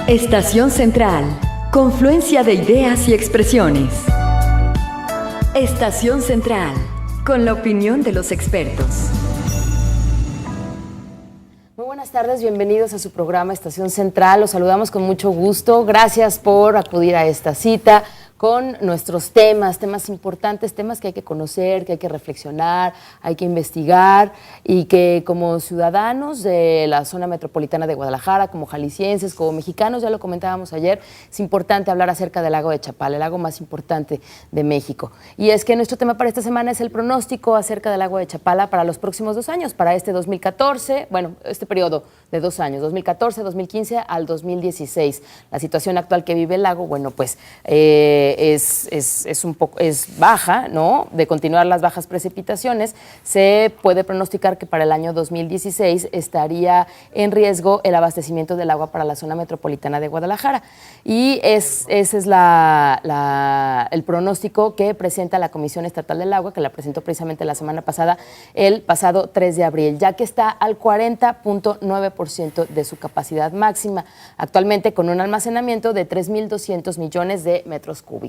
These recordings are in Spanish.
Estación Central, confluencia de ideas y expresiones. Estación Central, con la opinión de los expertos. Muy buenas tardes, bienvenidos a su programa Estación Central. Los saludamos con mucho gusto. Gracias por acudir a esta cita con nuestros temas importantes, temas que hay que conocer, que hay que reflexionar, hay que investigar y que como ciudadanos de la zona metropolitana de Guadalajara, como jaliscienses, como mexicanos, ya lo comentábamos ayer, es importante hablar acerca del lago de Chapala, el lago más importante de México. Y es que nuestro tema para esta semana es el pronóstico acerca del lago de Chapala para los próximos 2 años, para este 2014, bueno, este periodo de 2 años, 2014, 2015 al 2016. La situación actual que vive el lago, bueno, pues es baja, ¿no? De continuar las bajas precipitaciones, se puede pronosticar que para el año 2016 estaría en riesgo el abastecimiento del agua para la zona metropolitana de Guadalajara. Y ese es el pronóstico que presenta la Comisión Estatal del Agua, que la presentó precisamente la semana pasada, el pasado 3 de abril, ya que está al 40.9% de su capacidad máxima, actualmente con un almacenamiento de 3.200 millones de metros cúbicos.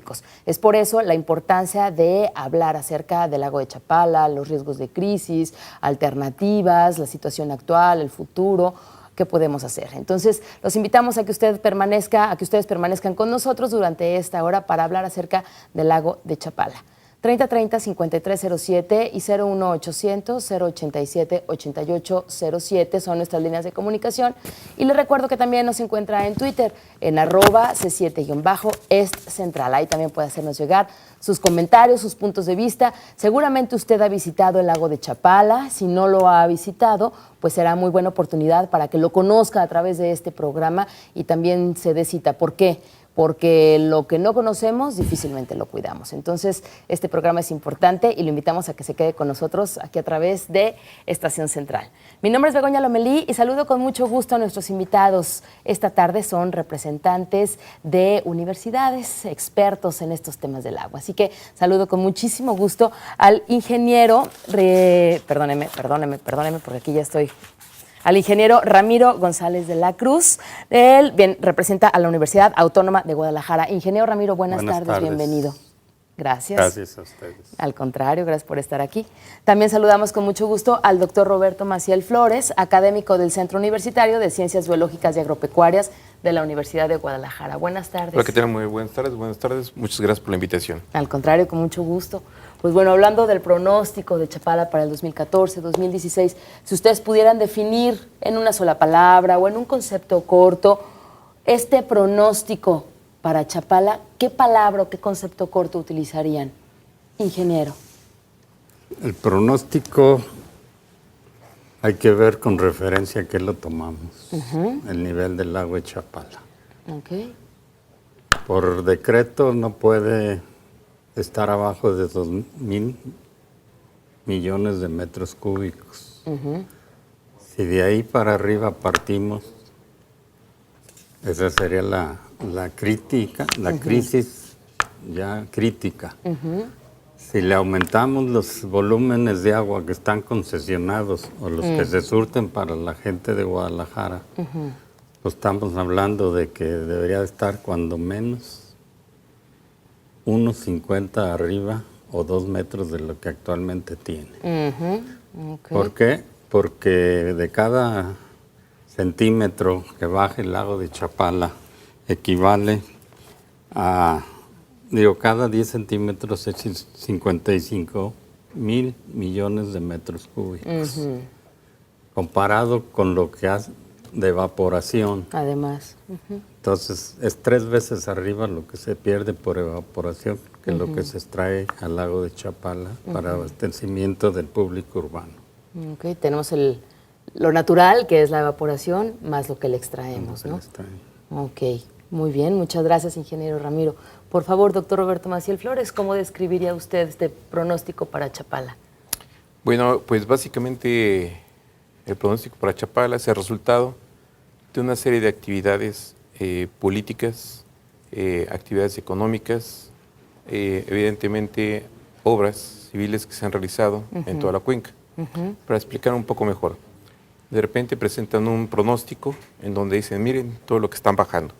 Es por eso la importancia de hablar acerca del lago de Chapala, los riesgos de crisis, alternativas, la situación actual, el futuro. ¿Qué podemos hacer? Entonces, los invitamos a que ustedes permanezcan con nosotros durante esta hora para hablar acerca del lago de Chapala. 3030-5307 y 01800-087-8807 son nuestras líneas de comunicación. Y les recuerdo que también nos encuentra en Twitter, en @C7-EstCentral. Ahí también puede hacernos llegar sus comentarios, sus puntos de vista. Seguramente usted ha visitado el lago de Chapala. Si no lo ha visitado, pues será muy buena oportunidad para que lo conozca a través de este programa y también se dé cita. ¿Por qué? Porque lo que no conocemos difícilmente lo cuidamos. Entonces, este programa es importante y lo invitamos a que se quede con nosotros aquí a través de Estación Central. Mi nombre es Begoña Lomelí y saludo con mucho gusto a nuestros invitados. Esta tarde son representantes de universidades, expertos en estos temas del agua. Así que saludo con muchísimo gusto al ingeniero, perdóneme, porque aquí ya estoy. Al ingeniero Ramiro González de la Cruz. Él representa a la Universidad Autónoma de Guadalajara. Ingeniero Ramiro, buenas tardes, bienvenido. Gracias. Gracias a ustedes. Al contrario, gracias por estar aquí. También saludamos con mucho gusto al doctor Roberto Maciel Flores, académico del Centro Universitario de Ciencias Biológicas y Agropecuarias de la Universidad de Guadalajara. Buenas tardes. Hola, ¿qué tal? Muy buenas tardes. Muchas gracias por la invitación. Al contrario, con mucho gusto. Pues bueno, hablando del pronóstico de Chapala para el 2014, 2016, si ustedes pudieran definir en una sola palabra o en un concepto corto este pronóstico para Chapala, ¿qué palabra o qué concepto corto utilizarían, ingeniero? El pronóstico hay que ver con referencia a qué lo tomamos, el nivel del lago de Chapala. Okay. Por decreto no puede estar abajo de 2,000 millones de metros cúbicos. Si de ahí para arriba partimos, esa sería la crisis ya crítica. Si le aumentamos los volúmenes de agua que están concesionados o los que se surten para la gente de Guadalajara, pues estamos hablando de que debería estar cuando menos 1,50 arriba o 2 metros de lo que actualmente tiene. Okay. ¿Por qué? Porque de cada centímetro que baje el lago de Chapala equivale a, cada 10 centímetros es 55,000 millones de metros cúbicos. Comparado con lo que hace de evaporación. Además. Entonces, es 3 veces arriba lo que se pierde por evaporación que lo que se extrae al lago de Chapala para abastecimiento del público urbano. Okay. Tenemos lo natural, que es la evaporación, más lo que le extraemos, ¿no? Ok, muy bien. Muchas gracias, ingeniero Ramiro. Por favor, doctor Roberto Maciel Flores, ¿cómo describiría usted este pronóstico para Chapala? Bueno, pues básicamente el pronóstico para Chapala es el resultado de una serie de actividades políticas, actividades económicas, evidentemente obras civiles que se han realizado en toda la cuenca. Para explicar un poco mejor, de repente presentan un pronóstico en donde dicen, miren todo lo que están bajando.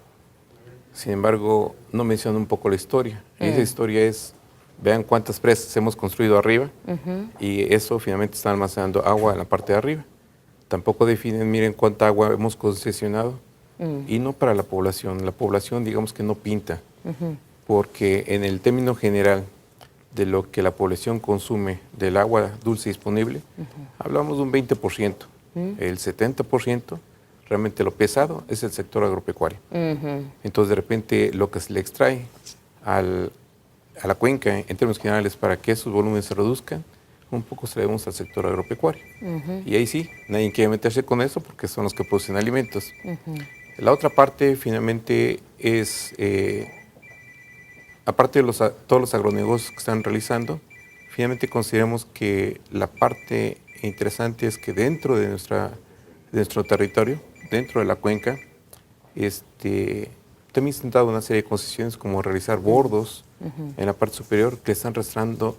Sin embargo, no menciona un poco la historia. Esa historia es, vean cuántas presas hemos construido arriba y eso finalmente está almacenando agua en la parte de arriba. Tampoco definen, miren cuánta agua hemos concesionado y no para la población. La población, digamos que no pinta, porque en el término general de lo que la población consume del agua dulce disponible, hablamos de un 20%. El 70%, realmente lo pesado, es el sector agropecuario. Entonces, de repente, lo que se le extrae a la cuenca, en términos generales, para que esos volúmenes se reduzcan, un poco se le debemos al sector agropecuario. Y ahí sí, nadie quiere meterse con eso porque son los que producen alimentos. La otra parte, finalmente, es... aparte de todos los agronegocios que están realizando, finalmente consideramos que la parte interesante es que dentro de nuestro territorio, dentro de la cuenca, también se han dado una serie de concesiones como realizar bordos en la parte superior que están restando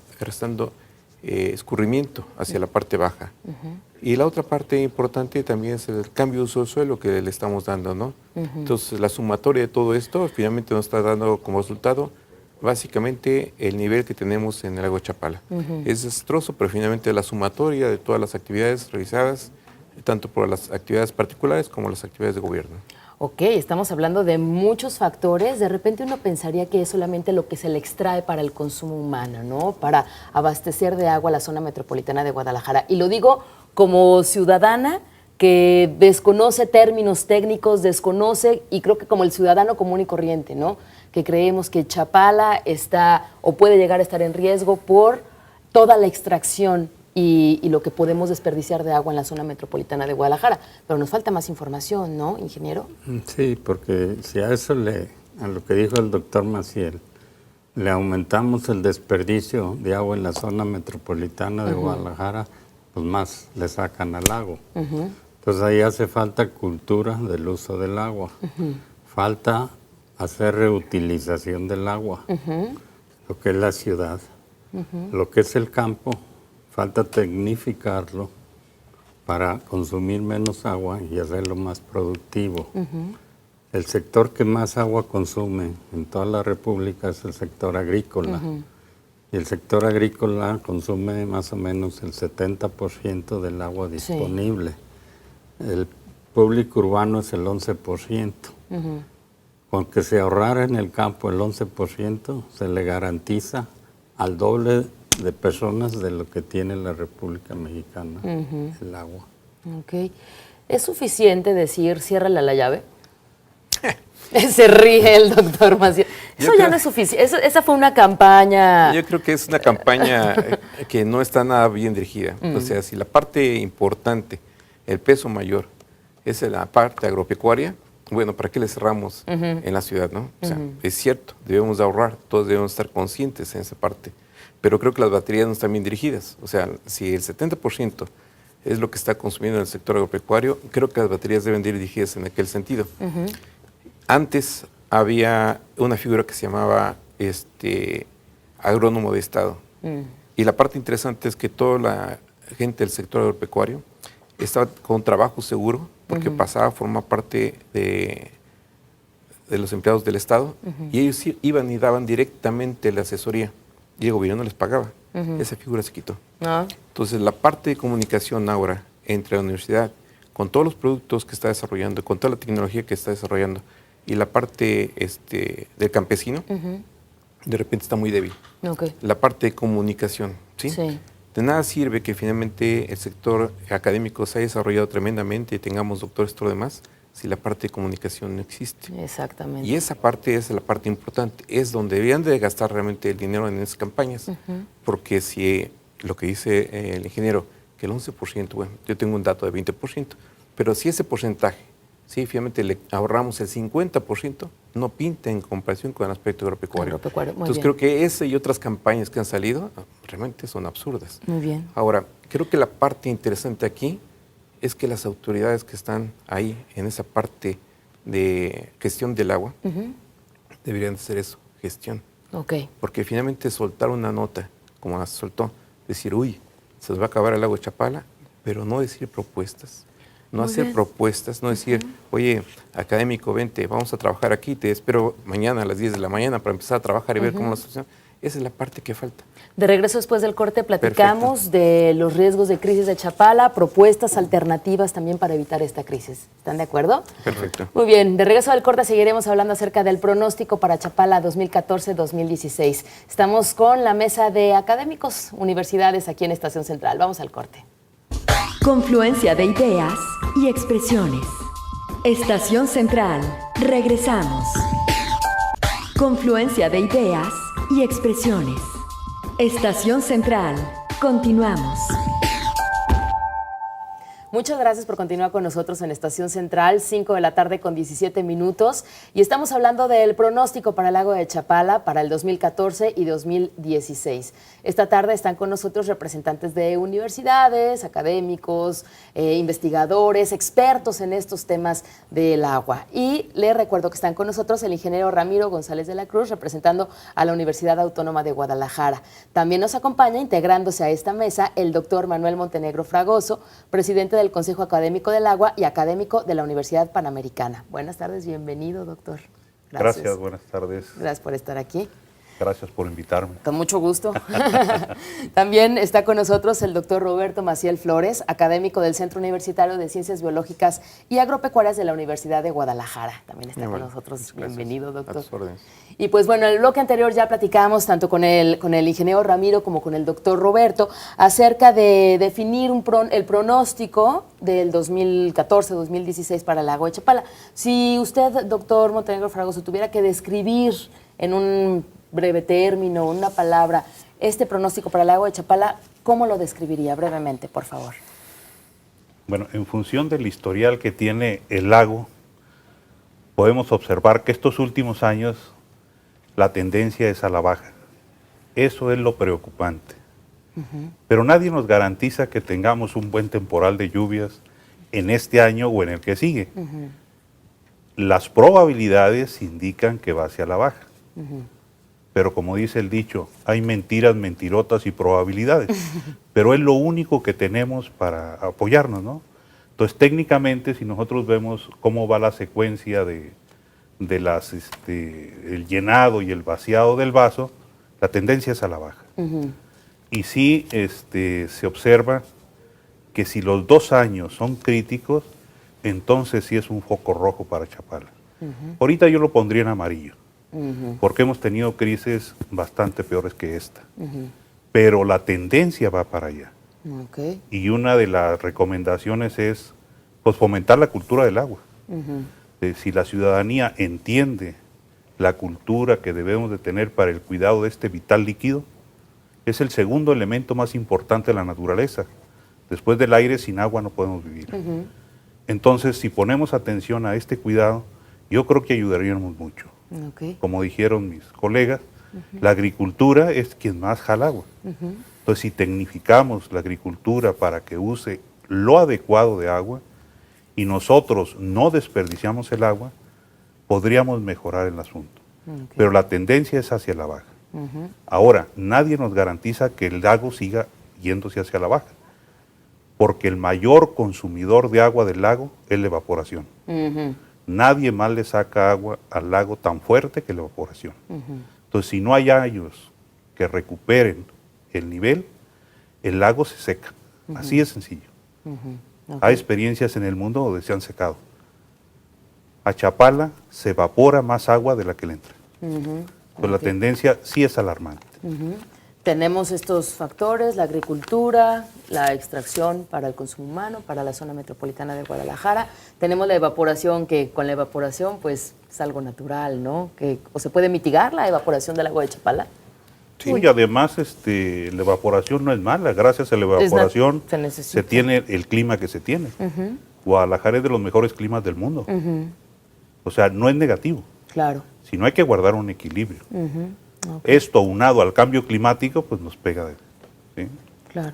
escurrimiento hacia la parte baja. Y la otra parte importante también es el cambio de uso del suelo que le estamos dando, ¿no? Entonces, la sumatoria de todo esto finalmente nos está dando como resultado básicamente el nivel que tenemos en el lago de Chapala. Es desastroso, pero finalmente la sumatoria de todas las actividades realizadas, tanto por las actividades particulares como las actividades de gobierno. Ok, estamos hablando de muchos factores. De repente uno pensaría que es solamente lo que se le extrae para el consumo humano, ¿no? Para abastecer de agua la zona metropolitana de Guadalajara. Y lo digo como ciudadana que desconoce términos técnicos, desconoce, y creo que como el ciudadano común y corriente, ¿no? Que creemos que Chapala está o puede llegar a estar en riesgo por toda la extracción y lo que podemos desperdiciar de agua en la zona metropolitana de Guadalajara. Pero nos falta más información, ¿no, ingeniero? Sí, porque si a eso a lo que dijo el doctor Maciel, le aumentamos el desperdicio de agua en la zona metropolitana de Guadalajara, pues más le sacan al lago. Entonces ahí hace falta cultura del uso del agua. Falta hacer reutilización del agua, lo que es la ciudad, lo que es el campo, falta tecnificarlo para consumir menos agua y hacerlo más productivo. El sector que más agua consume en toda la República es el sector agrícola. Y el sector agrícola consume más o menos el 70% del agua disponible. El público urbano es el 11%. Con que se ahorrara en el campo el 11%, se le garantiza al doble de personas de lo que tiene la República Mexicana el agua. Ok. ¿Es suficiente decir ciérrale la llave? Se ríe el doctor Maciel. Eso ya no es suficiente. Esa fue una campaña. Yo creo que es una campaña que no está nada bien dirigida. O sea, si la parte importante, el peso mayor, es la parte agropecuaria, bueno, ¿para qué le cerramos en la ciudad, no? O sea, es cierto, debemos de ahorrar, todos debemos estar conscientes en esa parte, pero creo que las baterías no están bien dirigidas. O sea, si el 70% es lo que está consumiendo en el sector agropecuario, creo que las baterías deben de ir dirigidas en aquel sentido. Antes había una figura que se llamaba agrónomo de Estado, y la parte interesante es que toda la gente del sector agropecuario estaba con trabajo seguro, porque pasaba a formar parte de los empleados del Estado, y ellos iban y daban directamente la asesoría, y el gobierno no les pagaba. Esa figura se quitó. Entonces, la parte de comunicación ahora entre la universidad, con todos los productos que está desarrollando, con toda la tecnología que está desarrollando, y la parte del campesino, de repente está muy débil. La parte de comunicación, ¿sí? De nada sirve que finalmente el sector académico se haya desarrollado tremendamente y tengamos doctores y todo lo demás, si la parte de comunicación no existe. Exactamente. Y esa parte es la parte importante, es donde deberían de gastar realmente el dinero en esas campañas, porque si lo que dice el ingeniero, que el 11%, bueno, yo tengo un dato de 20%, pero si ese porcentaje, sí, finalmente le ahorramos el 50%, no pinta en comparación con el aspecto agropecuario. Entonces creo que ese y otras campañas que han salido realmente son absurdas. Muy bien. Ahora, creo que la parte interesante aquí es que las autoridades que están ahí en esa parte de gestión del agua deberían hacer eso, gestión. Porque finalmente soltar una nota, como la soltó, decir, uy, se nos va a acabar el lago de Chapala, pero no decir propuestas. no hacer propuestas, no decir, oye, académico, vente, vamos a trabajar aquí, te espero mañana a las 10 de la mañana para empezar a trabajar y ver cómo la solución. Esa es la parte que falta. De regreso después del corte platicamos de los riesgos de crisis de Chapala, propuestas alternativas también para evitar esta crisis. ¿Están de acuerdo? Perfecto. Muy bien, de regreso del corte seguiremos hablando acerca del pronóstico para Chapala 2014-2016. Estamos con la mesa de académicos, universidades aquí en Estación Central. Vamos al corte. Confluencia de ideas y expresiones. Estación Central. Regresamos. Confluencia de ideas y expresiones. Estación Central. Continuamos. Muchas gracias por continuar con nosotros en Estación Central, 5 de la tarde con 17 minutos. Y estamos hablando del pronóstico para el lago de Chapala para el 2014 y 2016. Esta tarde están con nosotros representantes de universidades, académicos, investigadores, expertos en estos temas del agua. Y les recuerdo que están con nosotros el ingeniero Ramiro González de la Cruz, representando a la Universidad Autónoma de Guadalajara. También nos acompaña, integrándose a esta mesa, el doctor Manuel Montenegro Fragoso, presidente del Consejo Académico del Agua y académico de la Universidad Panamericana. Buenas tardes, bienvenido, doctor. Gracias, buenas tardes. Gracias por estar aquí. Gracias por invitarme. Con mucho gusto. También está con nosotros el doctor Roberto Maciel Flores, académico del Centro Universitario de Ciencias Biológicas y Agropecuarias de la Universidad de Guadalajara. También está con nosotros. Bienvenido, doctor. Y pues bueno, en el bloque anterior ya platicamos tanto con el ingeniero Ramiro como con el doctor Roberto acerca de definir el pronóstico del 2014-2016 para el lago de Chapala. Si usted, doctor Montenegro Fragoso, tuviera que describir en un breve término, una palabra, este pronóstico para el lago de Chapala, ¿cómo lo describiría brevemente, por favor? Bueno, en función del historial que tiene el lago, podemos observar que estos últimos años la tendencia es a la baja. Eso es lo preocupante. Pero nadie nos garantiza que tengamos un buen temporal de lluvias en este año o en el que sigue. Las probabilidades indican que va hacia la baja. Pero como dice el dicho, hay mentiras, mentirotas y probabilidades. Pero es lo único que tenemos para apoyarnos, ¿no? Entonces, técnicamente, si nosotros vemos cómo va la secuencia de el llenado y el vaciado del vaso, la tendencia es a la baja. Y sí se observa que si los 2 años son críticos, entonces sí es un foco rojo para Chapala. Ahorita yo lo pondría en amarillo. Porque hemos tenido crisis bastante peores que esta. Pero la tendencia va para allá. Y una de las recomendaciones es pues, fomentar la cultura del agua. Si la ciudadanía entiende la cultura que debemos de tener para el cuidado de este vital líquido, es el segundo elemento más importante de la naturaleza. Después del aire, sin agua no podemos vivir. Entonces, si ponemos atención a este cuidado, yo creo que ayudaríamos mucho. Como dijeron mis colegas, la agricultura es quien más jala agua. Entonces, si tecnificamos la agricultura para que use lo adecuado de agua y nosotros no desperdiciamos el agua, podríamos mejorar el asunto. Pero la tendencia es hacia la baja. Ahora, nadie nos garantiza que el lago siga yéndose hacia la baja, porque el mayor consumidor de agua del lago es la evaporación. Nadie más le saca agua al lago tan fuerte que la evaporación. Entonces, si no hay años que recuperen el nivel, el lago se seca. Así de sencillo. Hay experiencias en el mundo donde se han secado. A Chapala se evapora más agua de la que le entra. Pues la tendencia sí es alarmante. Tenemos estos factores, la agricultura, la extracción para el consumo humano, para la zona metropolitana de Guadalajara. Tenemos la evaporación, que con la evaporación pues es algo natural, ¿no? ¿O se puede mitigar la evaporación del agua de Chapala? Sí, y además la evaporación no es mala. Gracias a la evaporación se tiene el clima que se tiene. Guadalajara es de los mejores climas del mundo. O sea, no es negativo. Claro. Sino hay que guardar un equilibrio. Esto, unado al cambio climático, pues nos pega. ¿Sí? Claro.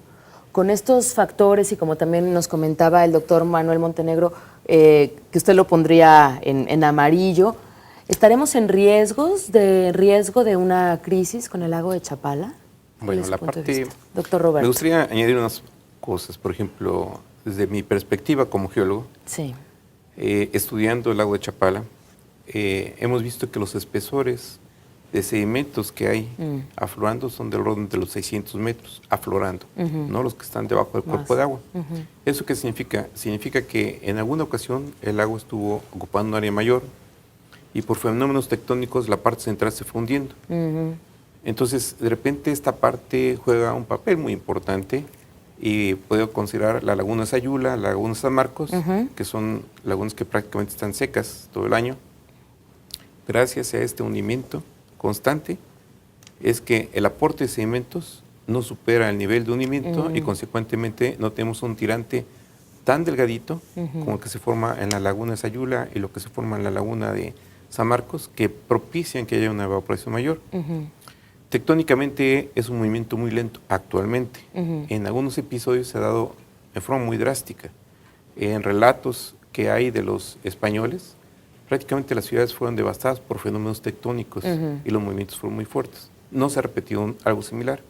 Con estos factores, y como también nos comentaba el doctor Manuel Montenegro, que usted lo pondría en amarillo, ¿estaremos en riesgo de una crisis con el lago de Chapala? Bueno, la parte... Doctor Roberto. Me gustaría añadir unas cosas. Por ejemplo, desde mi perspectiva como geólogo, Sí. estudiando el lago de Chapala, hemos visto que los espesores de sedimentos que hay aflorando son del orden de los 600 metros, aflorando, no los que están debajo del cuerpo de agua. ¿Eso qué significa? Significa que en alguna ocasión el lago estuvo ocupando un área mayor y por fenómenos tectónicos la parte central se fue hundiendo. Entonces, de repente esta parte juega un papel muy importante y puedo considerar la laguna Sayula, la laguna San Marcos, que son lagunas que prácticamente están secas todo el año. Gracias a este hundimiento constante es que el aporte de sedimentos no supera el nivel de hundimiento y consecuentemente no tenemos un tirante tan delgadito como el que se forma en la laguna de Sayula y lo que se forma en la laguna de San Marcos, que propician que haya una evaporación mayor. Tectónicamente es un movimiento muy lento actualmente. En algunos episodios se ha dado de forma muy drástica. En relatos que hay de los españoles, prácticamente las ciudades fueron devastadas por fenómenos tectónicos y los movimientos fueron muy fuertes. No se ha repetido algo similar,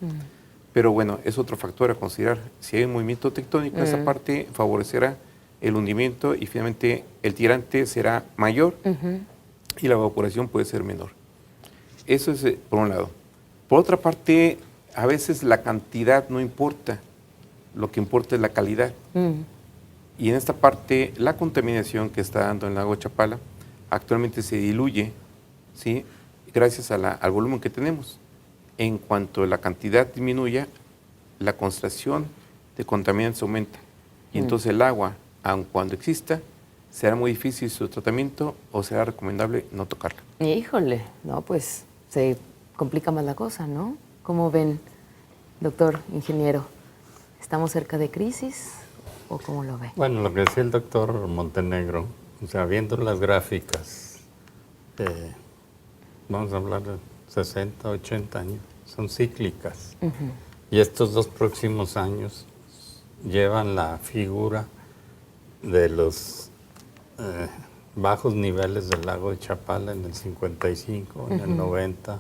pero bueno, es otro factor a considerar. Si hay un movimiento tectónico, esa parte favorecerá el hundimiento y finalmente el tirante será mayor y la evaporación puede ser menor. Eso es por un lado. Por otra parte, a veces la cantidad no importa, lo que importa es la calidad. Y en esta parte, la contaminación que está dando en el lago de Chapala actualmente se diluye, ¿sí?, gracias a al volumen que tenemos. En cuanto la cantidad disminuya, la concentración de contaminantes aumenta. Y entonces el agua, aun cuando exista, será muy difícil su tratamiento o será recomendable no tocarla. Híjole, no, pues se complica más la cosa, ¿no? ¿Cómo ven, doctor ingeniero? ¿Estamos cerca de crisis o cómo lo ve? Bueno, lo que decía el doctor Montenegro, o sea, viendo las gráficas, vamos a hablar de 60, 80 años, son cíclicas. Y estos 2 próximos años llevan la figura de los bajos niveles del lago de Chapala en el 55, en el 90,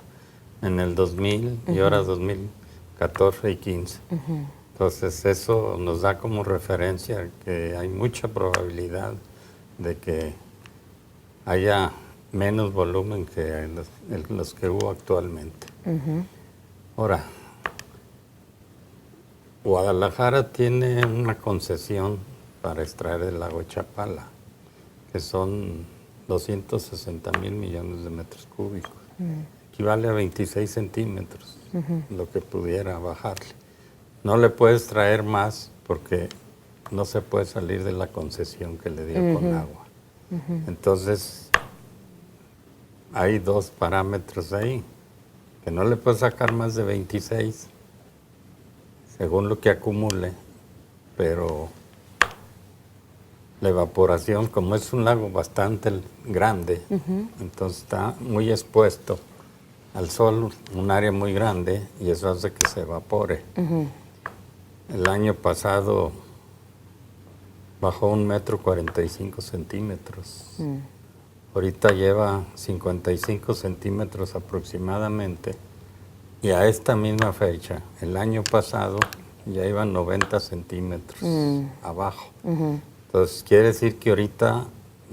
en el 2000 y ahora 2014 y 15. Entonces eso nos da como referencia que hay mucha probabilidad de que haya menos volumen que los que hubo actualmente. Ahora, Guadalajara tiene una concesión para extraer el lago de Chapala, que son 260,000 millones de metros cúbicos. Equivale a 26 centímetros, lo que pudiera bajarle. No le puedes traer más porque no se puede salir de la concesión que le dio con agua. Entonces, hay 2 parámetros ahí, que no le puedes sacar más de 26, según lo que acumule, pero la evaporación, como es un lago bastante grande, entonces está muy expuesto al sol, un área muy grande, y eso hace que se evapore. El año pasado bajó 1,45 m. Ahorita lleva 55 centímetros aproximadamente, y a esta misma fecha, el año pasado, ya iban 90 centímetros abajo. Entonces, quiere decir que ahorita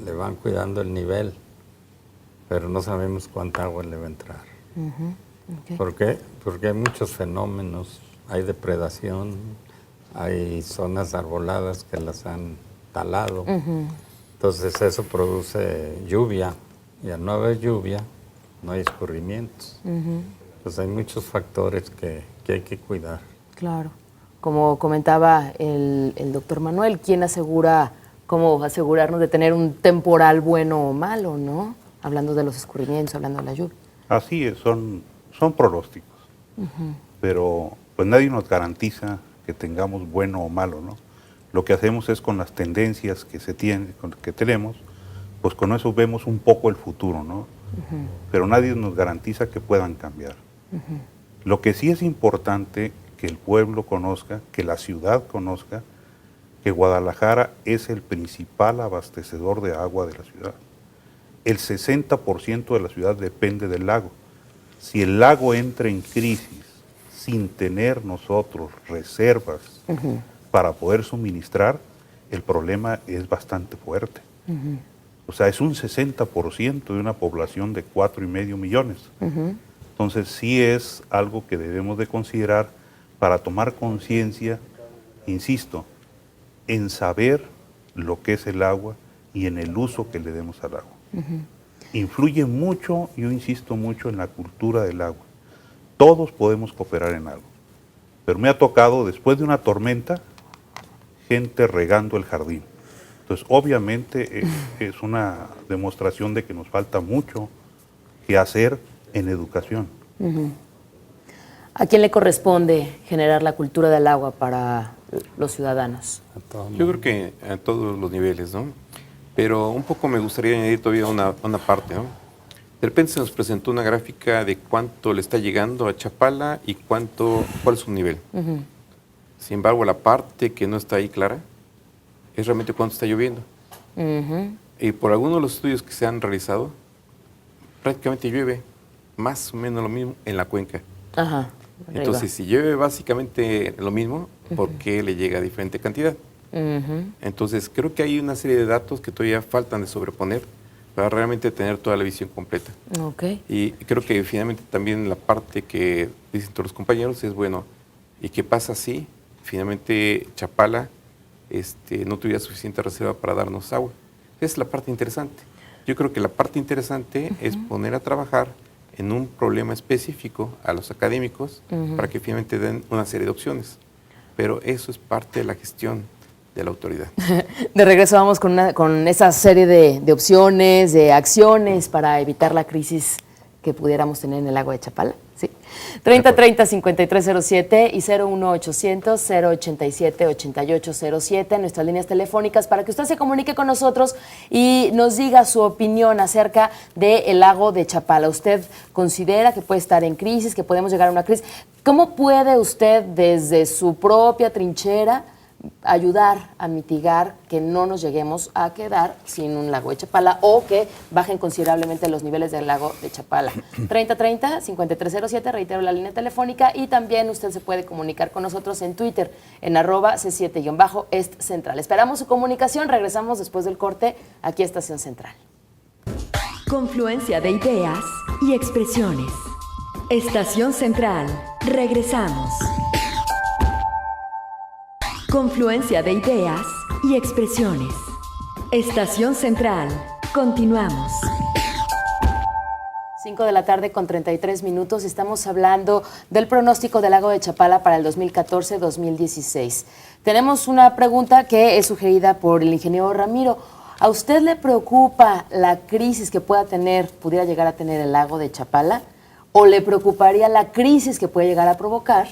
le van cuidando el nivel, pero no sabemos cuánta agua le va a entrar. ¿Por qué? Porque hay muchos fenómenos, hay depredación, hay zonas arboladas que las han talado. Entonces eso produce lluvia, y al no haber lluvia, no hay escurrimientos. Entonces hay muchos factores que hay que cuidar. Claro. Como comentaba el doctor Manuel, ¿quién asegura, cómo asegurarnos de tener un temporal bueno o malo, no? Hablando de los escurrimientos, hablando de la lluvia. Así es, son pronósticos, pero pues nadie nos garantiza que tengamos bueno o malo, ¿no? Lo que hacemos es con las tendencias que que tenemos, pues con eso vemos un poco el futuro, ¿no? Pero nadie nos garantiza que puedan cambiar. Lo que sí es importante que el pueblo conozca, que la ciudad conozca, que Guadalajara es el principal abastecedor de agua de la ciudad. El 60% de la ciudad depende del lago. Si el lago entra en crisis sin tener nosotros reservas para poder suministrar, el problema es bastante fuerte. O sea, es un 60% de una población de 4,5 millones. Entonces sí es algo que debemos de considerar para tomar conciencia, insisto, en saber lo que es el agua y en el uso que le demos al agua. Influye mucho, yo insisto mucho, en la cultura del agua. Todos podemos cooperar en algo. Pero me ha tocado, después de una tormenta, gente regando el jardín. Entonces, obviamente, es una demostración de que nos falta mucho que hacer en educación. ¿A quién le corresponde generar la cultura del agua para los ciudadanos? Yo creo que a todos los niveles, ¿no? Pero un poco me gustaría añadir todavía una parte, ¿no? De repente se nos presentó una gráfica de cuánto le está llegando a Chapala y cuál es su nivel. Sin embargo, la parte que no está ahí clara es realmente cuánto está lloviendo. Y por algunos de los estudios que se han realizado, prácticamente llueve más o menos lo mismo en la cuenca. Ajá. Entonces, si llueve básicamente lo mismo, ¿por qué le llega a diferente cantidad? Entonces, creo que hay una serie de datos que todavía faltan de sobreponer para realmente tener toda la visión completa. Y creo que finalmente también la parte que dicen todos los compañeros es, bueno, ¿y qué pasa si finalmente Chapala no tuviera suficiente reserva para darnos agua? Esa es la parte interesante. Yo creo que la parte interesante es poner a trabajar en un problema específico a los académicos para que finalmente den una serie de opciones. Pero eso es parte de la gestión de la autoridad. De regreso vamos con esa serie de opciones, de acciones para evitar la crisis que pudiéramos tener en el agua de Chapala. ¿Sí? 3030-5307 y 01800-087-8807, nuestras líneas telefónicas, para que usted se comunique con nosotros y nos diga su opinión acerca del lago de Chapala. ¿Usted considera que puede estar en crisis, que podemos llegar a una crisis? ¿Cómo puede usted, desde su propia trinchera, ayudar a mitigar que no nos lleguemos a quedar sin un lago de Chapala o que bajen considerablemente los niveles del lago de Chapala? 3030-5307, reitero la línea telefónica, y también usted se puede comunicar con nosotros en Twitter, en @C7-Est Central. Esperamos su comunicación, regresamos después del corte aquí a Estación Central. Confluencia de ideas y expresiones. Estación Central. Regresamos. Confluencia de ideas y expresiones. Estación Central. Continuamos. 5 de la tarde con 33 minutos. Estamos hablando del pronóstico del lago de Chapala para el 2014-2016. Tenemos una pregunta que es sugerida por el ingeniero Ramiro. ¿A usted le preocupa la crisis que pudiera llegar a tener el lago de Chapala? ¿O le preocuparía la crisis que puede llegar a provocar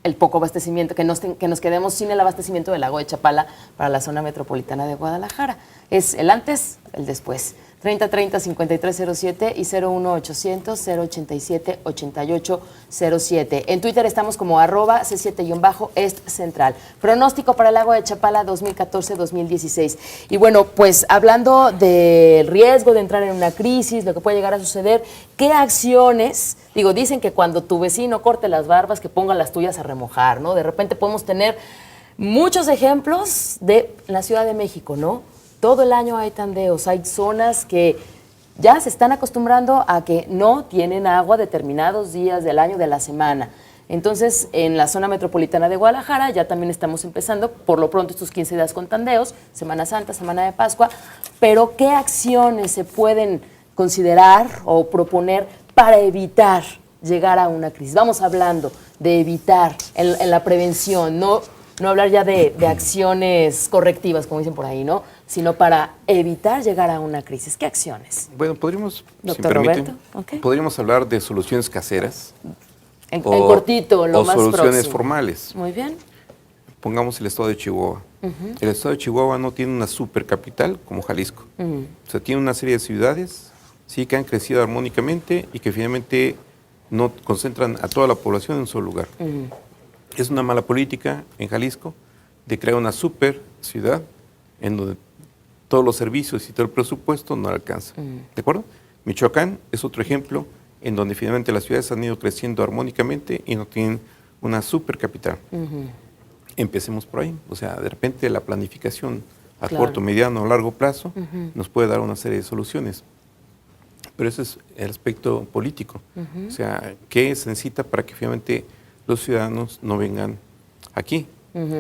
el poco abastecimiento, que nos quedemos sin el abastecimiento del lago de Chapala para la zona metropolitana de Guadalajara? Es el antes, el después. 3030-5307 y 01800-087-8807. En Twitter estamos como @C7-Est Central. Pronóstico para el lago de Chapala 2014-2016. Y bueno, pues hablando del riesgo de entrar en una crisis, lo que puede llegar a suceder, ¿qué acciones? Dicen que cuando tu vecino corte las barbas, que ponga las tuyas a remojar, ¿no? De repente podemos tener muchos ejemplos de la Ciudad de México, ¿no? Todo el año hay tandeos, hay zonas que ya se están acostumbrando a que no tienen agua determinados días del año, de la semana. Entonces, en la zona metropolitana de Guadalajara ya también estamos empezando, por lo pronto, estos 15 días con tandeos, Semana Santa, Semana de Pascua, pero ¿qué acciones se pueden considerar o proponer para evitar llegar a una crisis? Vamos hablando de evitar en la prevención, no hablar ya de acciones correctivas, como dicen por ahí, ¿no? Sino para evitar llegar a una crisis. ¿Qué acciones? Bueno, podríamos, Doctor si me permiten, Roberto, okay, podríamos hablar de soluciones caseras. En cortito, lo o más soluciones próximo. Formales. Muy bien. Pongamos el estado de Chihuahua. El estado de Chihuahua no tiene una supercapital como Jalisco. O sea, tiene una serie de ciudades, sí, que han crecido armónicamente y que finalmente no concentran a toda la población en un solo lugar. Es una mala política en Jalisco de crear una super ciudad en donde todos los servicios y todo el presupuesto no alcanza. ¿De acuerdo? Michoacán es otro ejemplo en donde finalmente las ciudades han ido creciendo armónicamente y no tienen una supercapital. empecemos por ahí. O sea, de repente la planificación a Claro. corto, mediano o largo plazo nos puede dar una serie de soluciones. Pero ese es el aspecto político. O sea, ¿qué se necesita para que finalmente los ciudadanos no vengan aquí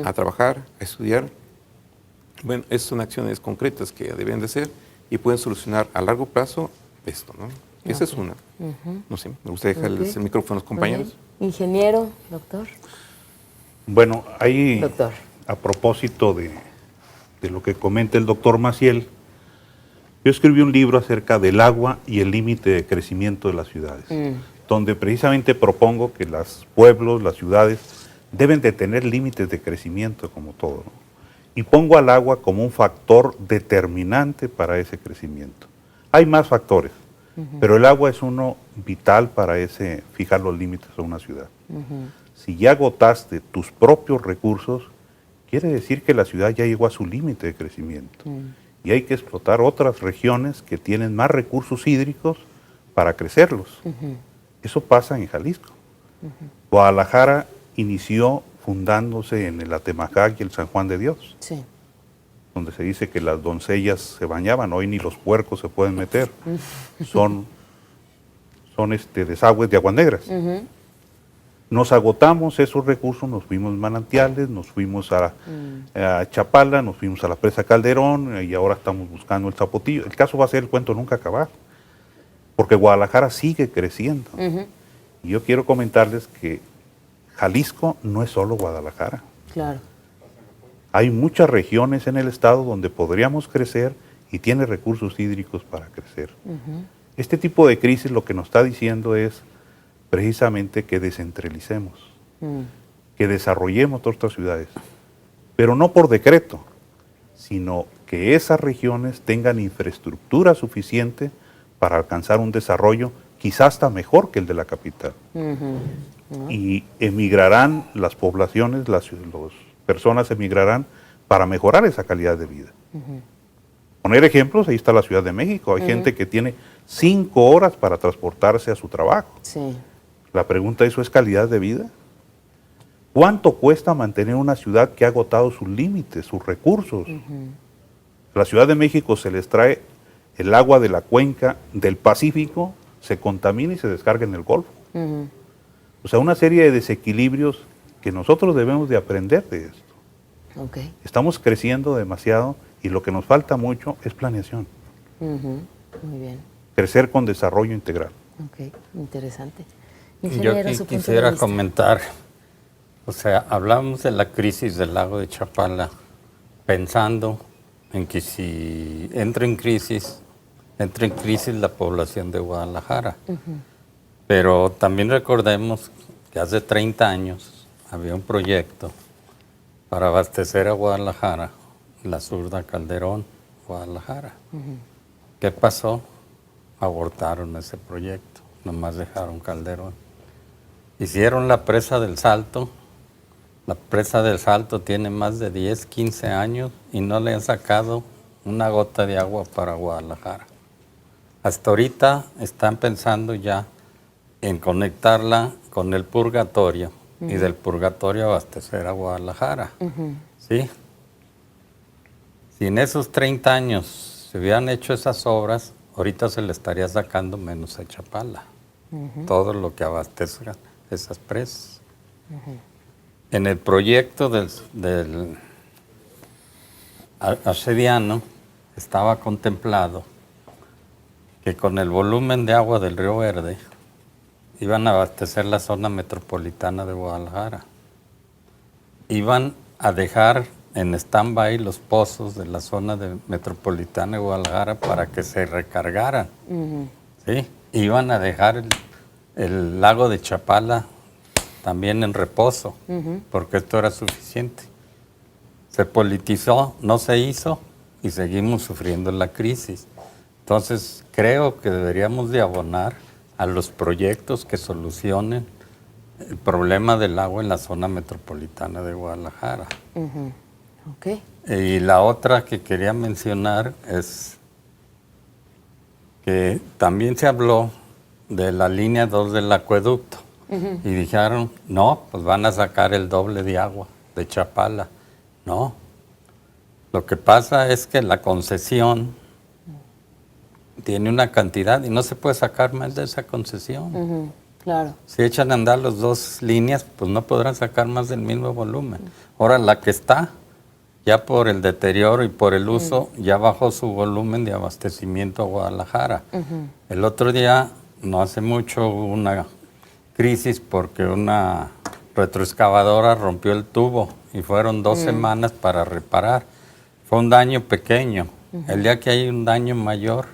a trabajar, a estudiar? Bueno, esas son acciones concretas que deben de ser y pueden solucionar a largo plazo esto, ¿no? Esa es una. No sé, me gustaría dejarles el micrófono a los compañeros. Muy bien. Ingeniero, doctor. Bueno, ahí, Doctor. a propósito de lo que comenta el doctor Maciel, yo escribí un libro acerca del agua y el límite de crecimiento de las ciudades, donde precisamente propongo que los pueblos, las ciudades, deben de tener límites de crecimiento como todo, ¿no? Y pongo al agua como un factor determinante para ese crecimiento. Hay más factores, pero el agua es uno vital para fijar los límites a una ciudad. Si ya agotaste tus propios recursos, quiere decir que la ciudad ya llegó a su límite de crecimiento. Y hay que explotar otras regiones que tienen más recursos hídricos para crecerlos. Eso pasa en Jalisco. Guadalajara inició fundándose en el Atemajac y el San Juan de Dios, Sí. donde se dice que las doncellas se bañaban, hoy ni los puercos se pueden meter. Son desagües de aguas negras. Nos agotamos esos recursos, nos fuimos a manantiales, nos fuimos a Chapala, nos fuimos a la presa Calderón y ahora estamos buscando el Zapotillo. El caso va a ser el cuento nunca acabar, porque Guadalajara sigue creciendo. Y yo quiero comentarles que Jalisco no es solo Guadalajara. Claro. Hay muchas regiones en el estado donde podríamos crecer y tiene recursos hídricos para crecer. Este tipo de crisis lo que nos está diciendo es precisamente que descentralicemos, que desarrollemos otras ciudades, pero no por decreto, sino que esas regiones tengan infraestructura suficiente para alcanzar un desarrollo quizás hasta mejor que el de la capital. Y emigrarán las poblaciones, las personas emigrarán para mejorar esa calidad de vida. Poner ejemplos, ahí está la Ciudad de México, hay gente que tiene 5 horas para transportarse a su trabajo. Sí. La pregunta, ¿eso es calidad de vida? ¿Cuánto cuesta mantener una ciudad que ha agotado sus límites, sus recursos? A la Ciudad de México se les trae el agua de la cuenca del Pacífico, se contamina y se descarga en el Golfo. O sea, una serie de desequilibrios que nosotros debemos de aprender de esto. Okay. Estamos creciendo demasiado y lo que nos falta mucho es planeación. Muy bien. Crecer con desarrollo integral. Ok, interesante. Yo Ingeniero, su punto de quisiera vista. comentar, o sea, hablamos de la crisis del lago de Chapala, pensando en que si entra en crisis la población de Guadalajara. Pero también recordemos que hace 30 años había un proyecto para abastecer a Guadalajara, la Zurda Calderón, Guadalajara. ¿Qué pasó? Abortaron ese proyecto, nomás dejaron Calderón. Hicieron la presa del Salto. La presa del Salto tiene más de 10, 15 años y no le han sacado una gota de agua para Guadalajara. Hasta ahorita están pensando ya en conectarla con el Purgatorio y del Purgatorio abastecer a Guadalajara. ¿Sí? Si en esos 30 años se hubieran hecho esas obras, ahorita se le estaría sacando menos a Chapala. Todo lo que abastezca esas presas. En el proyecto del asediano estaba contemplado que con el volumen de agua del Río Verde iban a abastecer la zona metropolitana de Guadalajara. Iban a dejar en stand-by los pozos de la zona metropolitana de Guadalajara para que se recargaran. ¿Sí? Iban a dejar el lago de Chapala también en reposo, porque esto era suficiente. Se politizó, no se hizo y seguimos sufriendo la crisis. Entonces, creo que deberíamos de abonar a los proyectos que solucionen el problema del agua en la zona metropolitana de Guadalajara. Ok. Y la otra que quería mencionar es que también se habló de la línea 2 del acueducto y dijeron, no, pues van a sacar el doble de agua de Chapala. No. Lo que pasa es que la concesión tiene una cantidad y no se puede sacar más de esa concesión. Claro. Si echan a andar las dos líneas, pues no podrán sacar más del mismo volumen. Ahora la que está, ya por el deterioro y por el uso, ya bajó su volumen de abastecimiento a Guadalajara. El otro día, no hace mucho, hubo una crisis porque una retroexcavadora rompió el tubo y fueron 2 semanas para reparar. Fue un daño pequeño. El día que hay un daño mayor,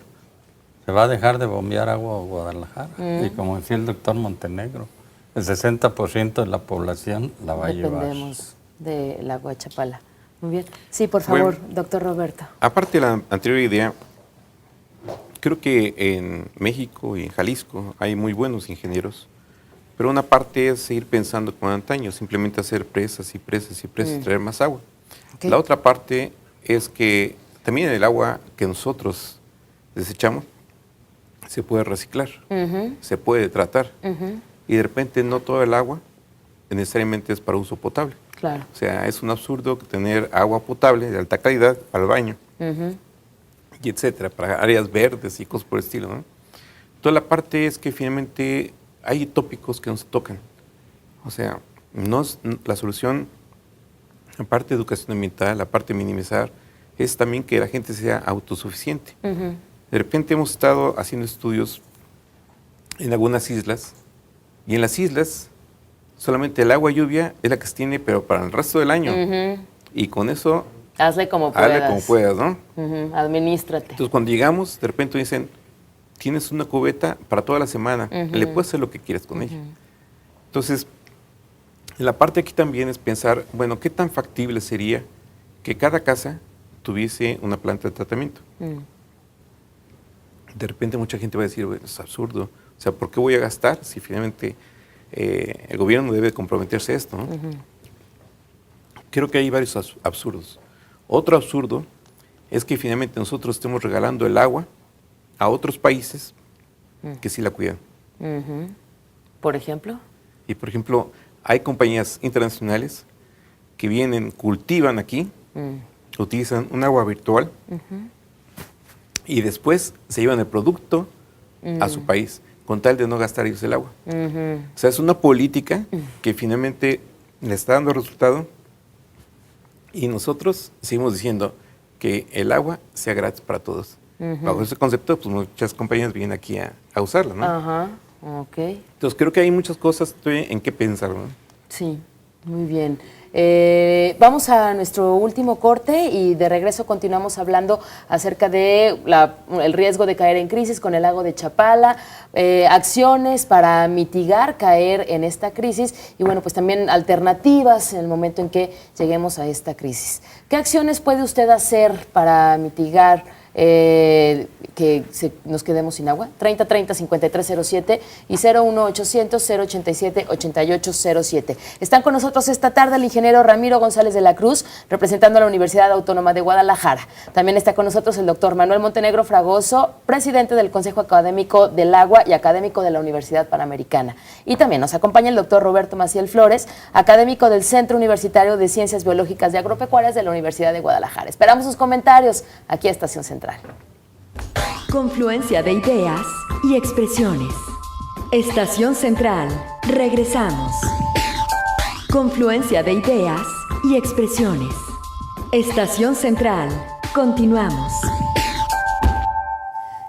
se va a dejar de bombear agua a Guadalajara. Y como decía el doctor Montenegro, el 60% de la población la va a llevar. Dependemos del agua de Chapala. Muy bien. Sí, por favor, Bueno, doctor Roberto. Aparte de la anterior idea, creo que en México y en Jalisco hay muy buenos ingenieros, pero una parte es seguir pensando como antaño, simplemente hacer presas y presas y presas, traer más agua. Okay. La otra parte es que también el agua que nosotros desechamos se puede reciclar, se puede tratar, y de repente no todo el agua necesariamente es para uso potable. Claro. O sea, es un absurdo tener agua potable de alta calidad para el baño, y etcétera, para áreas verdes y cosas por el estilo, ¿no? Toda la parte es que finalmente hay tópicos que no se tocan. O sea, no es la solución, aparte de educación ambiental, la parte de minimizar, es también que la gente sea autosuficiente. De repente hemos estado haciendo estudios en algunas islas, y en las islas solamente el agua lluvia es la que se tiene, pero para el resto del año. Y con eso, Hazle como puedas. ¿no? Administrate. Entonces, cuando llegamos, de repente dicen, tienes una cubeta para toda la semana, le puedes hacer lo que quieras con ella. Entonces, la parte aquí también es pensar, bueno, ¿qué tan factible sería que cada casa tuviese una planta de tratamiento? De repente mucha gente va a decir, bueno, es absurdo. O sea, ¿por qué voy a gastar si finalmente el gobierno debe comprometerse a esto, ¿no? Creo que hay varios absurdos. Otro absurdo es que finalmente nosotros estemos regalando el agua a otros países que sí la cuidan. ¿Por ejemplo? Y por ejemplo, hay compañías internacionales que vienen, cultivan aquí, utilizan un agua virtual y después se llevan el producto a su país con tal de no gastar ellos el agua. O sea, es una política que finalmente le está dando resultado y nosotros seguimos diciendo que el agua sea gratis para todos. Bajo ese concepto, pues muchas compañías vienen aquí a usarla, ¿no? Ok. Entonces creo que hay muchas cosas en qué pensar, ¿no? Sí, muy bien. Vamos a nuestro último corte y de regreso continuamos hablando acerca de el riesgo de caer en crisis con el lago de Chapala, acciones para mitigar caer en esta crisis y bueno, pues también alternativas en el momento en que lleguemos a esta crisis. ¿Qué acciones puede usted hacer para mitigar que nos quedemos sin agua? 3030-5307 y 01800-087-8807. Están con nosotros esta tarde el ingeniero Ramiro González de la Cruz, representando a la Universidad Autónoma de Guadalajara. También está con nosotros el doctor Manuel Montenegro Fragoso, presidente del Consejo Académico del Agua y académico de la Universidad Panamericana. Y también nos acompaña el doctor Roberto Maciel Flores, académico del Centro Universitario de Ciencias Biológicas y Agropecuarias de la Universidad de Guadalajara. Esperamos sus comentarios aquí a Estación Central. Confluencia de ideas y expresiones. Estación Central. Regresamos. Confluencia de ideas y expresiones. Estación Central. Continuamos.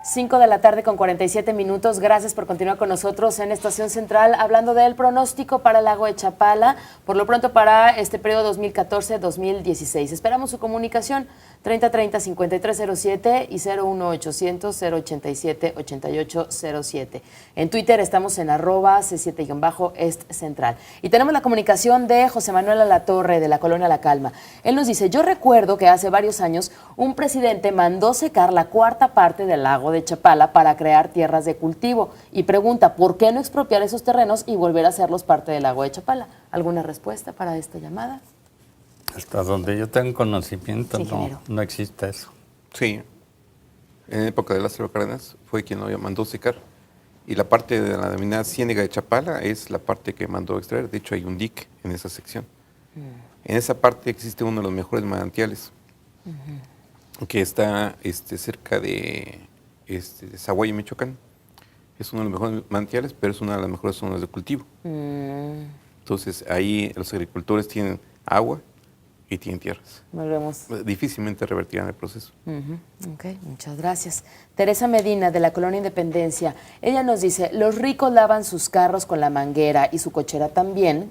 5 de la tarde con 47 minutos. Gracias por continuar con nosotros en Estación Central hablando del pronóstico para el lago de Chapala, por lo pronto para este periodo 2014-2016. Esperamos su comunicación 3030-5307 y 01800-087-8807. En Twitter estamos en @C7-EstCentral. Y tenemos la comunicación de José Manuel Alatorre de la Colonia La Calma. Él nos dice, yo recuerdo que hace varios años un presidente mandó secar la 4ª parte del lago de Chapala para crear tierras de cultivo y pregunta, ¿por qué no expropiar esos terrenos y volver a hacerlos parte del lago de Chapala? ¿Alguna respuesta para esta llamada? Hasta donde yo tengo conocimiento, Sí, no existe eso. Sí. En época de Lázaro Cárdenas fue quien lo mandó secar. Y la parte de la denominada Ciénega de Chapala es la parte que mandó extraer. De hecho, hay un dique en esa sección. En esa parte existe uno de los mejores manantiales, que está cerca de Zaguayo, Michoacán. Es uno de los mejores manantiales, pero es una de las mejores zonas de cultivo. Entonces, ahí los agricultores tienen agua y tienen tierras. Volvemos. Difícilmente revertirán el proceso. Ok, muchas gracias. Teresa Medina, de la Colonia Independencia, ella nos dice, los ricos lavan sus carros con la manguera y su cochera también,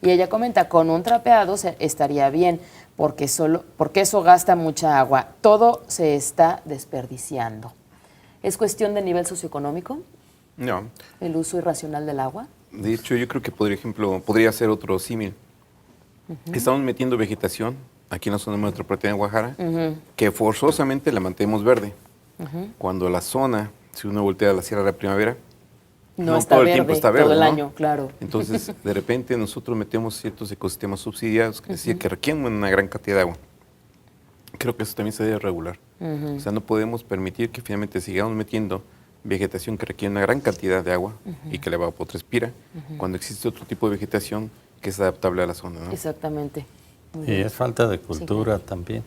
y ella comenta, con un trapeado estaría bien, porque eso gasta mucha agua. Todo se está desperdiciando. ¿Es cuestión de nivel socioeconómico? No. ¿El uso irracional del agua? De hecho, yo creo que, por ejemplo, podría ser otro símil. Estamos metiendo vegetación aquí en la zona metropolitana de Guadalajara, que forzosamente la mantenemos verde. Cuando la zona, si uno voltea a la Sierra de la Primavera, No no está todo el verde, tiempo está verde, todo el ¿no? año, claro. Entonces, de repente nosotros metemos ciertos ecosistemas subsidiados, que decir, que requieren una gran cantidad de agua. Creo que eso también se debe regular. O sea, no podemos permitir que finalmente sigamos metiendo vegetación que requiere una gran cantidad de agua y que la evapotranspira, cuando existe otro tipo de vegetación que es adaptable a la zona, ¿no? Exactamente. Muy Y bien. es falta de cultura también.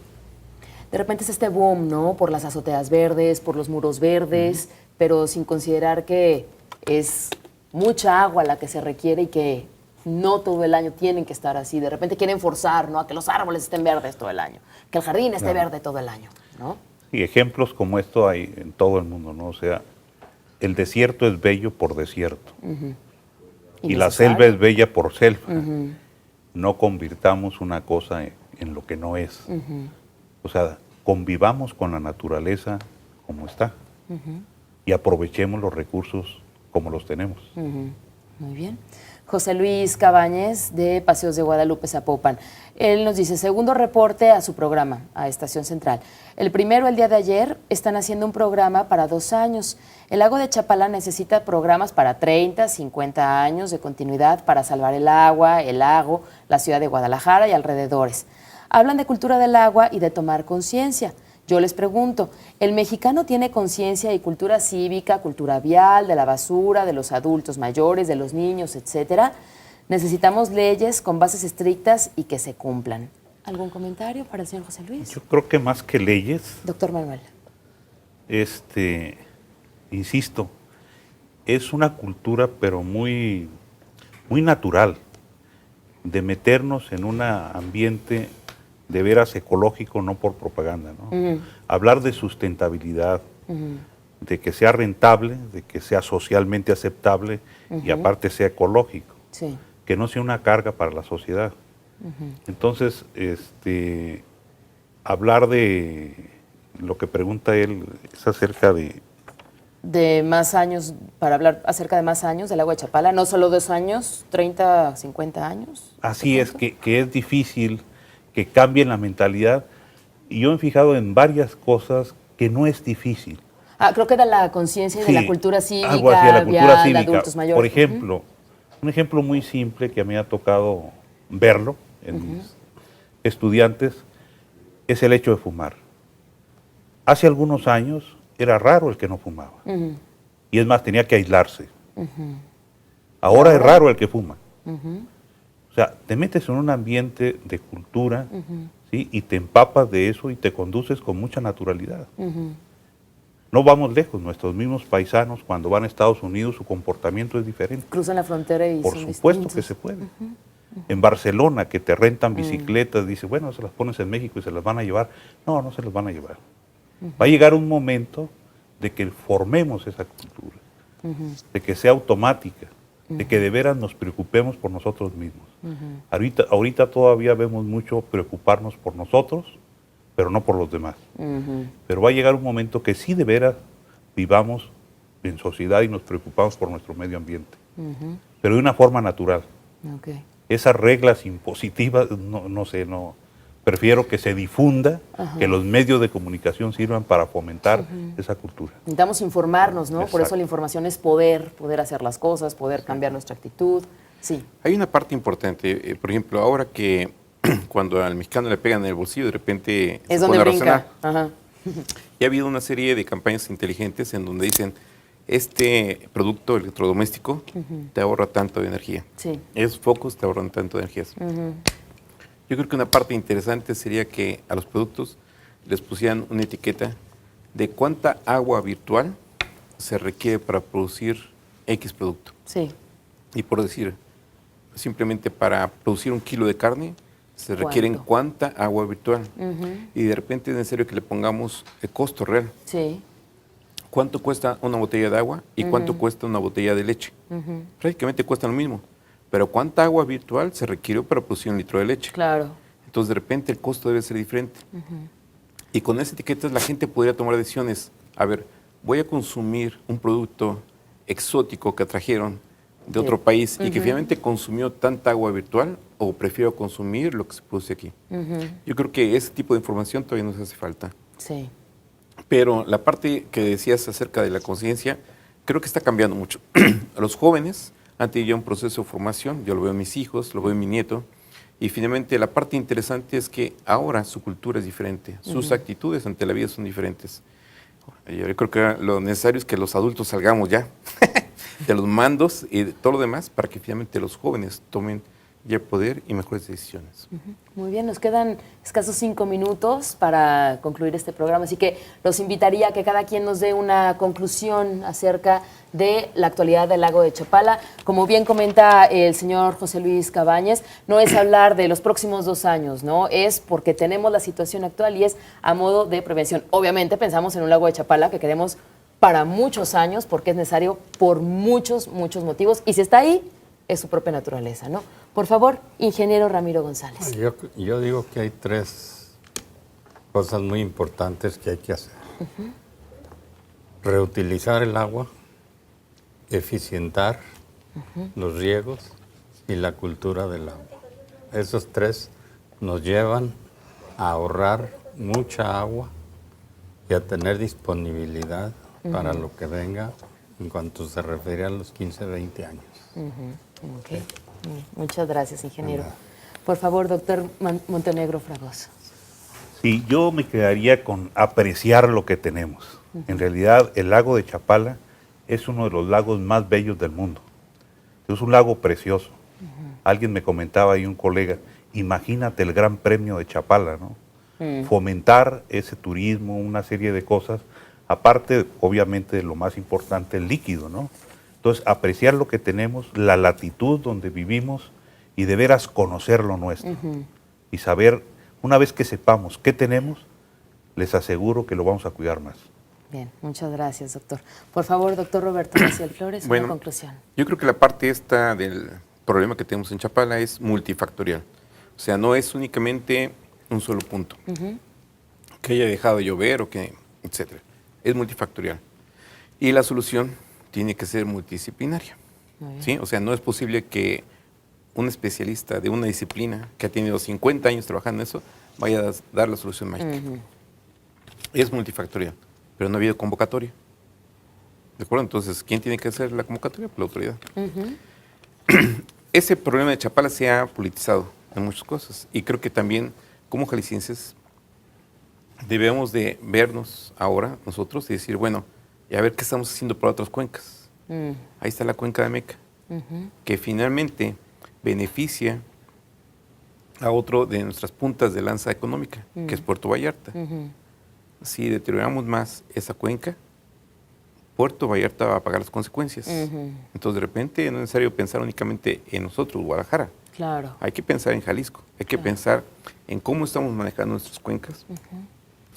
De repente es este boom, ¿no? Por las azoteas verdes, por los muros verdes, pero sin considerar que es mucha agua la que se requiere y que no todo el año tienen que estar así. De repente quieren forzar, ¿no? A que los árboles estén verdes todo el año, que el jardín esté verde todo el año, ¿no? Y ejemplos como esto hay en todo el mundo, ¿no? O sea, el desierto es bello por desierto. Y la selva es bella por selva. No convirtamos una cosa en lo que no es. O sea, convivamos con la naturaleza como está y aprovechemos los recursos como los tenemos. Muy bien. José Luis Cabañez, de Paseos de Guadalupe, Zapopan. Él nos dice, segundo reporte a su programa, a Estación Central. El primero, el día de ayer, están haciendo un programa para 2 años. El lago de Chapala necesita programas para 30, 50 años de continuidad para salvar el agua, el lago, la ciudad de Guadalajara y alrededores. Hablan de cultura del agua y de tomar conciencia. Yo les pregunto, ¿el mexicano tiene conciencia y cultura cívica, cultura vial, de la basura, de los adultos mayores, de los niños, etcétera? Necesitamos leyes con bases estrictas y que se cumplan. ¿Algún comentario para el señor José Luis? Yo creo que más que leyes, Doctor Manuel. insisto, es una cultura pero muy, muy natural de meternos en un ambiente de veras ecológico, no por propaganda, ¿no? Hablar de sustentabilidad, de que sea rentable, de que sea socialmente aceptable y aparte sea ecológico, Sí. que no sea una carga para la sociedad. Entonces, hablar de lo que pregunta él es acerca De más años, para hablar acerca de más años del agua de Chapala, no solo 2 años, 30, 50 años. Así es, que es difícil que cambien la mentalidad. Y yo me he fijado en varias cosas que no es difícil. Creo que de la conciencia y de la cultura cívica, algo así, de la cultura vial, de cívica. adultos mayores. Por ejemplo, un ejemplo muy simple que a mí me ha tocado verlo en mis estudiantes es el hecho de fumar. Hace algunos años era raro el que no fumaba. Y es más, tenía que aislarse. Ahora es raro el que fuma. O sea, te metes en un ambiente de cultura, ¿sí? Y te empapas de eso y te conduces con mucha naturalidad. No vamos lejos, nuestros mismos paisanos cuando van a Estados Unidos su comportamiento es diferente. Cruzan la frontera y Por son supuesto distintos. que se puede. En Barcelona, que te rentan bicicletas, dice, bueno, se las pones en México y se las van a llevar. No, no se las van a llevar. Va a llegar un momento de que formemos esa cultura, de que sea automática, de que de veras nos preocupemos por nosotros mismos. Ahorita todavía vemos mucho preocuparnos por nosotros, pero no por los demás. Pero va a llegar un momento que sí de veras vivamos en sociedad y nos preocupamos por nuestro medio ambiente, pero de una forma natural. Okay. Esas reglas impositivas, no, prefiero que se difunda, que los medios de comunicación sirvan para fomentar esa cultura. Necesitamos informarnos, ¿no? Por Exacto. eso la información es poder hacer las cosas, poder cambiar nuestra actitud. Sí. Hay una parte importante, por ejemplo, ahora que cuando al mexicano le pegan en el bolsillo, de repente Es se donde pone a brinca. razonar. Ajá. Y ha habido una serie de campañas inteligentes en donde dicen, este producto electrodoméstico te ahorra tanto de energía. Sí. Esos focos te ahorran tanto de energía. Yo creo que una parte interesante sería que a los productos les pusieran una etiqueta de cuánta agua virtual se requiere para producir X producto. Sí. Y por decir, simplemente para producir 1 kilo de carne, se requieren ¿Cuánto? cuánta agua virtual. Y de repente es necesario que le pongamos el costo real. Sí. ¿Cuánto cuesta una botella de agua y cuánto cuesta una botella de leche? Prácticamente cuestan lo mismo. Pero ¿cuánta agua virtual se requirió para producir 1 litro de leche? Claro. Entonces, de repente, el costo debe ser diferente. Y con esas etiquetas la gente podría tomar decisiones. A ver, voy a consumir un producto exótico que trajeron de otro país y que finalmente consumió tanta agua virtual, o prefiero consumir lo que se produce aquí. Yo creo que ese tipo de información todavía nos hace falta. Sí. Pero la parte que decías acerca de la conciencia, creo que está cambiando mucho. Los jóvenes han tenido ya un proceso de formación, yo lo veo en mis hijos, lo veo en mi nieto, y finalmente la parte interesante es que ahora su cultura es diferente, sus actitudes ante la vida son diferentes. Yo creo que lo necesario es que los adultos salgamos ya de los mandos y de todo lo demás para que finalmente los jóvenes tomen ya el poder y mejores decisiones. Muy bien, nos quedan escasos 5 minutos para concluir este programa, así que los invitaría a que cada quien nos dé una conclusión acerca de la actualidad del lago de Chapala. Como bien comenta el señor José Luis Cabañez, no es hablar de los próximos 2 años, ¿no? Es porque tenemos la situación actual y es a modo de prevención. Obviamente pensamos en un lago de Chapala que queremos para muchos años porque es necesario por muchos motivos, y si está ahí, es su propia naturaleza, ¿no? Por favor, ingeniero Ramiro González. Yo digo que hay 3 cosas muy importantes que hay que hacer. Reutilizar el agua, eficientar los riegos y la cultura del agua. Esos 3 nos llevan a ahorrar mucha agua y a tener disponibilidad para lo que venga en cuanto se refiere a los 15, 20 años. Okay. Muchas gracias, ingeniero. Por favor, doctor Montenegro Fragoso. Sí, yo me quedaría con apreciar lo que tenemos. En realidad, el lago de Chapala es uno de los lagos más bellos del mundo. Es un lago precioso. Alguien me comentaba ahí, un colega, imagínate el Gran Premio de Chapala, ¿no? Fomentar ese turismo, una serie de cosas, aparte, obviamente, de lo más importante, el líquido, ¿no? Entonces, apreciar lo que tenemos, la latitud donde vivimos y de veras conocer lo nuestro. Y saber, una vez que sepamos qué tenemos, les aseguro que lo vamos a cuidar más. Bien, muchas gracias, doctor. Por favor, doctor Roberto Maciel Flores, Bueno, una conclusión. Yo creo que la parte esta del problema que tenemos en Chapala es multifactorial. O sea, no es únicamente un solo punto. Que haya dejado de llover o que, etcétera. Es multifactorial. Y la solución tiene que ser multidisciplinaria. ¿Sí? O sea, no es posible que un especialista de una disciplina que ha tenido 50 años trabajando en eso vaya a dar la solución mágica. Es multifactorial, pero no ha habido convocatoria. ¿De acuerdo? Entonces, ¿quién tiene que hacer la convocatoria? Pues la autoridad. Ese problema de Chapala se ha politizado en muchas cosas y creo que también como jaliscienses debemos de vernos ahora nosotros y decir, bueno, y a ver qué estamos haciendo para otras cuencas. Ahí está la cuenca de Meca, que finalmente beneficia a otro de nuestras puntas de lanza económica, que es Puerto Vallarta. Si deterioramos más esa cuenca, Puerto Vallarta va a pagar las consecuencias. Entonces, de repente, no es necesario pensar únicamente en nosotros, Guadalajara. Claro. Hay que pensar en Jalisco, hay que pensar en cómo estamos manejando nuestras cuencas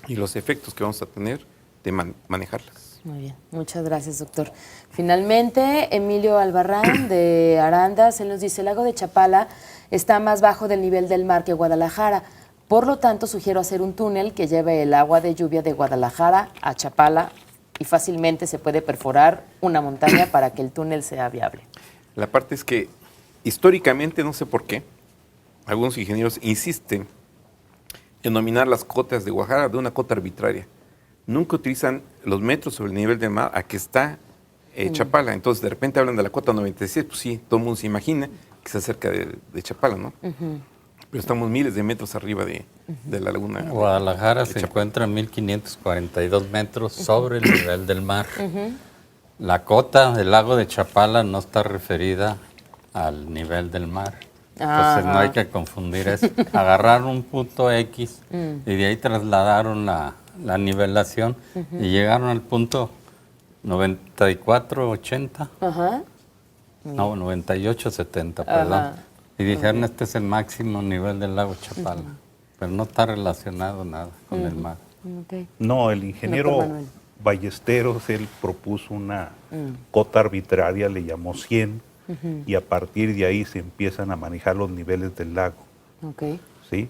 y los efectos que vamos a tener de manejarlas. Muy bien, muchas gracias, doctor. Finalmente, Emilio Albarrán de Arandas, él nos dice, el lago de Chapala está más bajo del nivel del mar que Guadalajara. Por lo tanto, sugiero hacer un túnel que lleve el agua de lluvia de Guadalajara a Chapala y fácilmente se puede perforar una montaña para que el túnel sea viable. La parte es que históricamente, no sé por qué, algunos ingenieros insisten en nominar las cotas de Guadalajara de una cota arbitraria. Nunca utilizan los metros sobre el nivel del mar a que está Chapala. Entonces, de repente hablan de la cota 96, pues sí, todo el mundo se imagina que está cerca de Chapala, ¿no? Pero estamos miles de metros arriba de la laguna. Guadalajara se encuentra a 1.542 metros sobre el nivel del mar. La cota del lago de Chapala no está referida al nivel del mar. Entonces no hay que confundir eso. Agarraron un punto X y de ahí trasladaron la nivelación y llegaron al punto 94.80. No, 98.70, perdón. Y dijeron, este es el máximo nivel del lago Chapala. Pero no está relacionado nada con el mar. No, el ingeniero Ballesteros, él propuso una cota arbitraria, le llamó 100, y a partir de ahí se empiezan a manejar los niveles del lago. ¿Sí?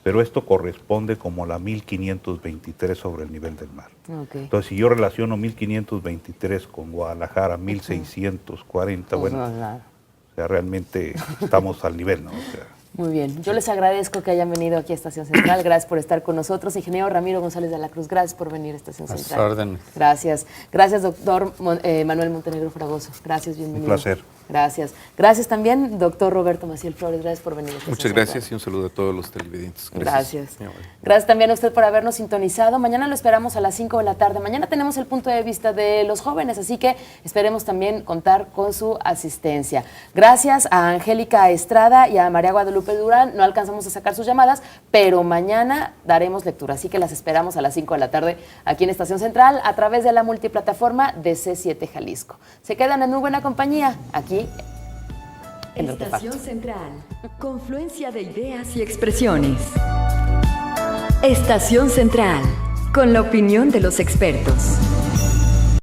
Pero esto corresponde como a la 1523 sobre el nivel del mar. Entonces, si yo relaciono 1523 con Guadalajara, 1640, bueno, o sea, realmente estamos al nivel, ¿no? O sea, muy bien, yo les agradezco que hayan venido aquí a Estación Central, gracias por estar con nosotros. Ingeniero Ramiro González de la Cruz, gracias por venir a Estación Central. A sus órdenes. Gracias. Gracias, doctor Manuel Montenegro Fragoso. Gracias, bienvenido. un placer. Gracias. Gracias también, doctor Roberto Maciel Flores, gracias por venir a Estación Muchas Central. gracias y un saludo a todos los televidentes. Gracias. Gracias también a usted por habernos sintonizado. Mañana lo esperamos a las 5 de la tarde. Mañana tenemos el punto de vista de los jóvenes, así que esperemos también contar con su asistencia. Gracias a Angélica Estrada y a María Guadalupe Durán. No alcanzamos a sacar sus llamadas, pero mañana daremos lectura, así que las esperamos a las 5 de la tarde aquí en Estación Central a través de la multiplataforma de C7 Jalisco. Se quedan en muy buena compañía aquí en Estación Central, confluencia de ideas y expresiones. Estación Central, con la opinión de los expertos.